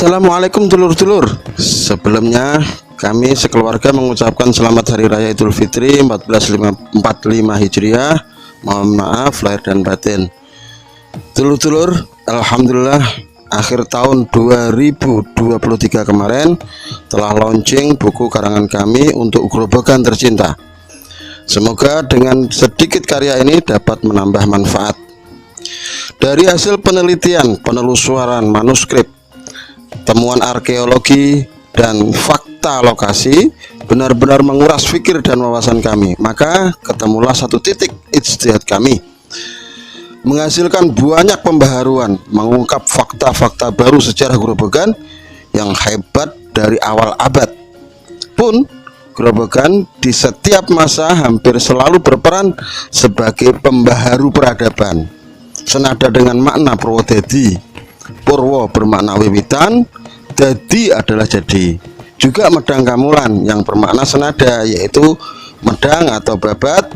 Assalamualaikum dulur-dulur. Sebelumnya kami sekeluarga mengucapkan selamat Hari Raya Idul Fitri 1445 Hijriah. Mohon maaf lahir dan batin. Dulur-dulur, alhamdulillah akhir tahun 2023 kemarin telah launching buku karangan kami untuk Grobogan Tercinta. Semoga dengan sedikit karya ini dapat menambah manfaat. Dari hasil penelitian, penelusuran manuskrip, temuan arkeologi dan fakta lokasi benar-benar menguras pikir dan wawasan kami. Maka ketemulah satu titik ijtihad kami, menghasilkan banyak pembaharuan, mengungkap fakta-fakta baru sejarah Grobogan yang hebat. Dari awal abad pun Grobogan di setiap masa hampir selalu berperan sebagai pembaharu peradaban, senada dengan makna Purwodadi. Purwo bermakna wiwitan, dadi adalah jadi. Juga medang kamulan yang bermakna senada, yaitu medang atau babat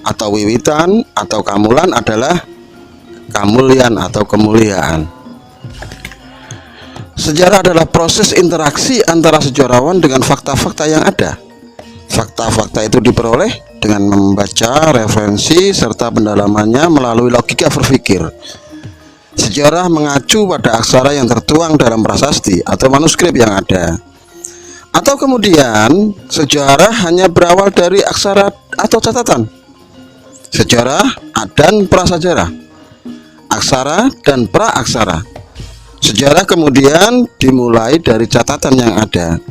atau wiwitan atau kamulan adalah kamulian atau kemuliaan. Sejarah adalah proses interaksi antara sejarawan dengan fakta-fakta yang ada. Fakta-fakta itu diperoleh dengan membaca referensi serta pendalamannya melalui logika berpikir. Sejarah mengacu pada aksara yang tertuang dalam prasasti atau manuskrip yang ada. Atau kemudian sejarah hanya berawal dari aksara atau catatan. Sejarah dan prasajarah, aksara dan praaksara. Sejarah kemudian dimulai dari catatan yang ada.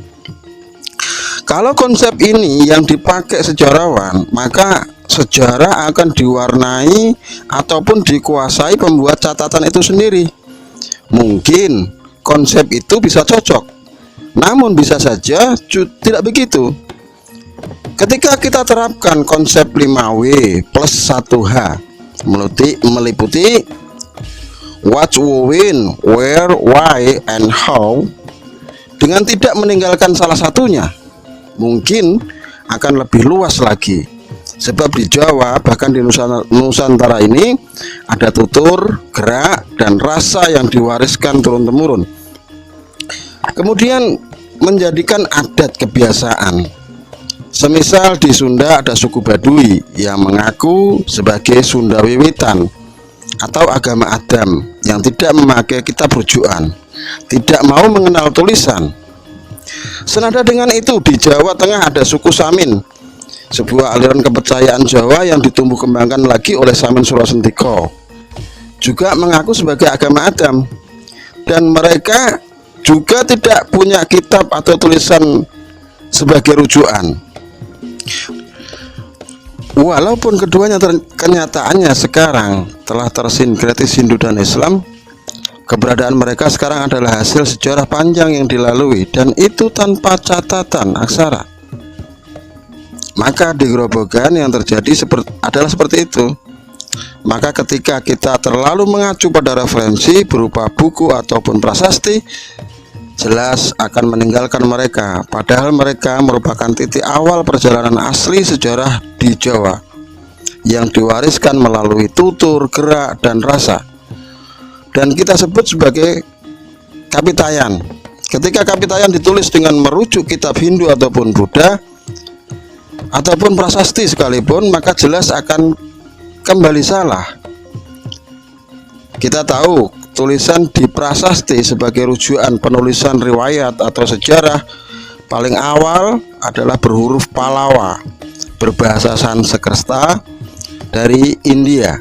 Kalau konsep ini yang dipakai sejarawan, maka sejarah akan diwarnai ataupun dikuasai pembuat catatan itu sendiri. Mungkin konsep itu bisa cocok, namun bisa saja tidak begitu. Ketika kita terapkan konsep 5W plus 1H meliputi what, when, where, why, and how, dengan tidak meninggalkan salah satunya, mungkin akan lebih luas lagi. Sebab di Jawa, bahkan di Nusantara ini ada tutur, gerak, dan rasa yang diwariskan turun-temurun, kemudian menjadikan adat kebiasaan. Semisal di Sunda ada suku Baduy yang mengaku sebagai Sunda Wiwitan atau agama Adam yang tidak memakai kitab rujukan, tidak mau mengenal tulisan. Senada dengan itu di Jawa Tengah ada suku Samin, sebuah aliran kepercayaan Jawa yang ditumbuh kembangkan lagi oleh Samin Surasentiko, juga mengaku sebagai agama Adam, dan mereka juga tidak punya kitab atau tulisan sebagai rujukan. Walaupun keduanya kenyataannya sekarang telah tersinkretis Hindu dan Islam, keberadaan mereka sekarang adalah hasil sejarah panjang yang dilalui, dan itu tanpa catatan aksara. Maka di Grobogan yang terjadi adalah seperti itu. Maka ketika kita terlalu mengacu pada referensi berupa buku ataupun prasasti, jelas akan meninggalkan mereka, padahal mereka merupakan titik awal perjalanan asli sejarah di Jawa yang diwariskan melalui tutur, gerak, dan rasa, dan kita sebut sebagai Kapitayan. Ketika Kapitayan ditulis dengan merujuk kitab Hindu ataupun Buddha ataupun prasasti sekalipun, maka jelas akan kembali salah. Kita tahu tulisan di prasasti sebagai rujukan penulisan riwayat atau sejarah paling awal adalah berhuruf Pallava berbahasa Sanskerta dari India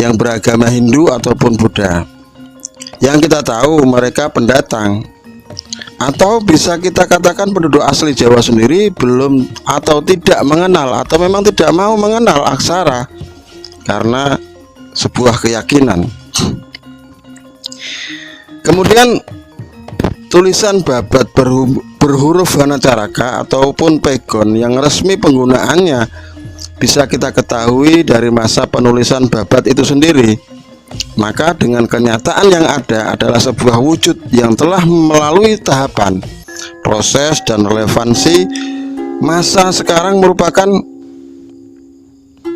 yang beragama Hindu ataupun Buddha. Yang kita tahu mereka pendatang, atau bisa kita katakan penduduk asli Jawa sendiri belum atau tidak mengenal atau memang tidak mau mengenal aksara karena sebuah keyakinan. Kemudian tulisan babat berhuruf Hanacaraka ataupun pegon yang resmi penggunaannya bisa kita ketahui dari masa penulisan babat itu sendiri. Maka dengan kenyataan yang ada adalah sebuah wujud yang telah melalui tahapan, proses, dan relevansi masa sekarang merupakan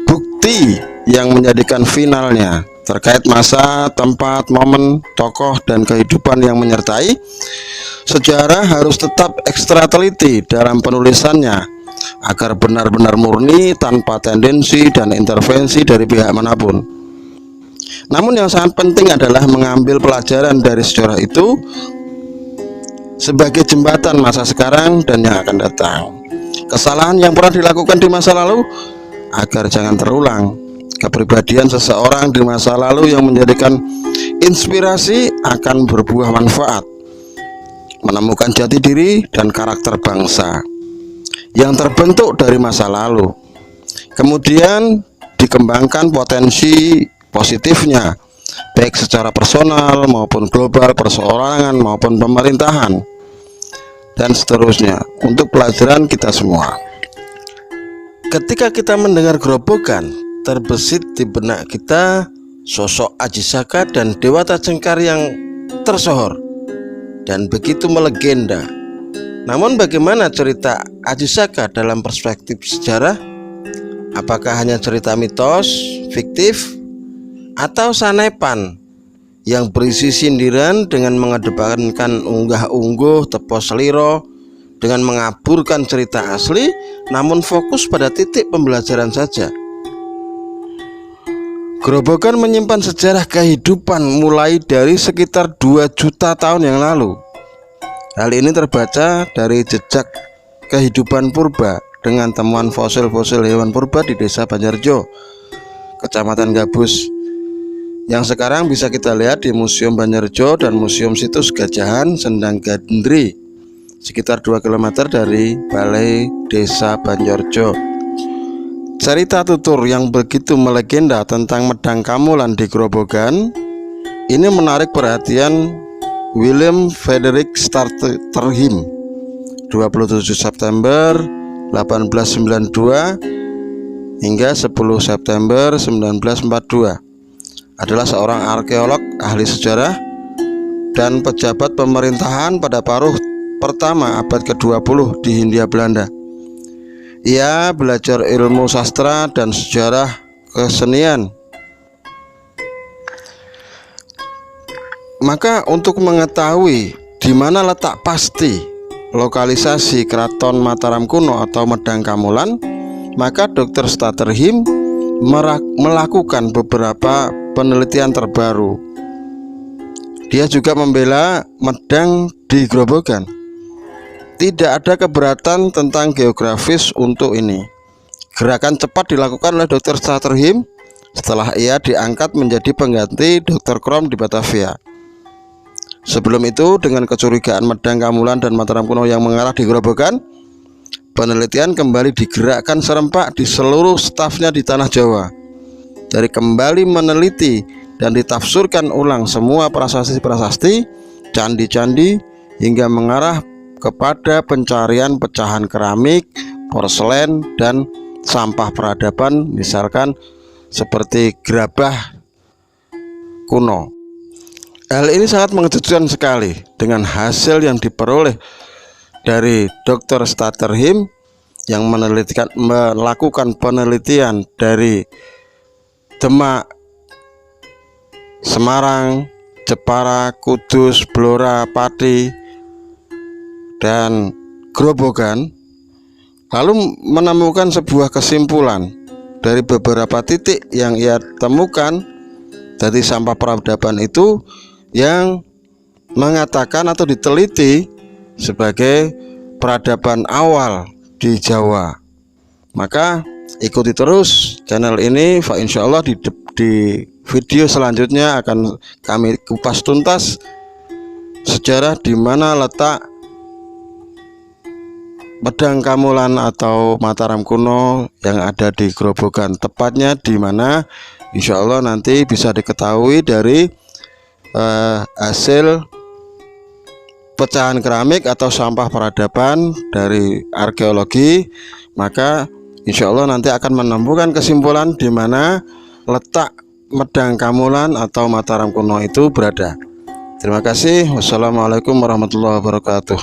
bukti yang menjadikan finalnya terkait masa, tempat, momen, tokoh, dan kehidupan yang menyertai. Sejarah harus tetap ekstra teliti dalam penulisannya agar benar-benar murni tanpa tendensi dan intervensi dari pihak manapun. Namun yang sangat penting adalah mengambil pelajaran dari sejarah itu sebagai jembatan masa sekarang dan yang akan datang. Kesalahan yang pernah dilakukan di masa lalu agar jangan terulang. Kepribadian seseorang di masa lalu yang menjadikan inspirasi akan berbuah manfaat, menemukan jati diri dan karakter bangsa yang terbentuk dari masa lalu. Kemudian dikembangkan potensi positifnya, baik secara personal maupun global, perseorangan maupun pemerintahan, dan seterusnya untuk pelajaran kita semua. Ketika kita mendengar Grobogan, terbesit di benak kita sosok Aji Saka dan Dewata Cengkar yang tersohor dan begitu melegenda. Namun bagaimana cerita Aji Saka dalam perspektif sejarah? Apakah hanya cerita mitos, fiktif, atau sanepan yang berisi sindiran dengan mengedepankan unggah-ungguh, tepos seliro, dengan mengaburkan cerita asli namun fokus pada titik pembelajaran saja? Grobogan menyimpan sejarah kehidupan mulai dari sekitar 2 juta tahun yang lalu. Hal ini terbaca dari jejak kehidupan purba dengan temuan fosil-fosil hewan purba di Desa Banjarjo, Kecamatan Gabus, yang sekarang bisa kita lihat di Museum Banjarjo dan Museum Situs Gajahan Sendang Gandri, sekitar 2 km dari Balai Desa Banjarjo. Cerita tutur yang begitu melegenda tentang Medang Kamulan di Grobogan ini menarik perhatian William Frederick Starterhim, 27 September 1892 hingga 10 September 1942, adalah seorang arkeolog, ahli sejarah, dan pejabat pemerintahan pada paruh pertama abad ke-20 di Hindia Belanda. Ia belajar ilmu sastra dan sejarah kesenian. Maka untuk mengetahui di mana letak pasti lokalisasi Keraton Mataram kuno atau Medang Kamulan, maka Dr. Starterhim melakukan beberapa penelitian terbaru. Dia juga membela Medang di Grobogan. Tidak ada keberatan tentang geografis untuk ini. Gerakan cepat dilakukan oleh Dr. Starterhim setelah ia diangkat menjadi pengganti Dr. Krom di Batavia. Sebelum itu, dengan kecurigaan Medang Kamulan dan Mataram kuno yang mengarah di Grobogan, penelitian kembali digerakkan serempak di seluruh stafnya di tanah Jawa. Dari kembali meneliti dan ditafsirkan ulang semua prasasti-prasasti, candi-candi, hingga mengarah kepada pencarian pecahan keramik, porselen, dan sampah peradaban, misalkan seperti gerabah kuno. Hal ini sangat mengejutkan sekali dengan hasil yang diperoleh dari Dr. Starterhim yang melakukan penelitian dari Demak, Semarang, Jepara, Kudus, Blora, Pati, dan Grobogan, lalu menemukan sebuah kesimpulan dari beberapa titik yang ia temukan dari sampah peradaban itu yang mengatakan atau diteliti sebagai peradaban awal di Jawa. Maka ikuti terus channel ini, insya Allah di video selanjutnya akan kami kupas tuntas sejarah di mana letak Medang Kamulan atau Mataram kuno yang ada di Grobogan, tepatnya di mana, insya Allah nanti bisa diketahui dari hasil pecahan keramik atau sampah peradaban dari arkeologi. Maka insya Allah nanti akan menemukan kesimpulan di mana letak Medang Kamulan atau Mataram kuno itu berada. Terima kasih. Wassalamualaikum warahmatullahi wabarakatuh.